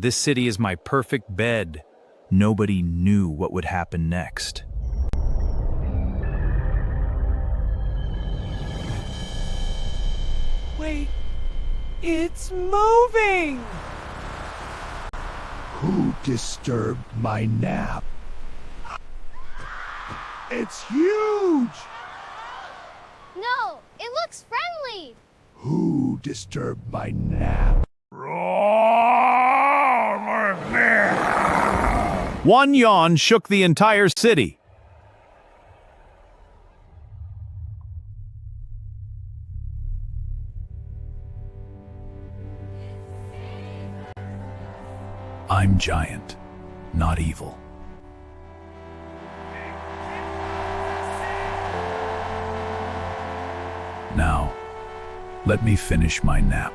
This city is my perfect bed. Nobody knew what would happen next. Wait, it's moving! Who disturbed my nap? It's huge! No, it looks friendly. Who disturbed my nap? One yawn shook the entire city. I'm giant, not evil. Now, let me finish my nap.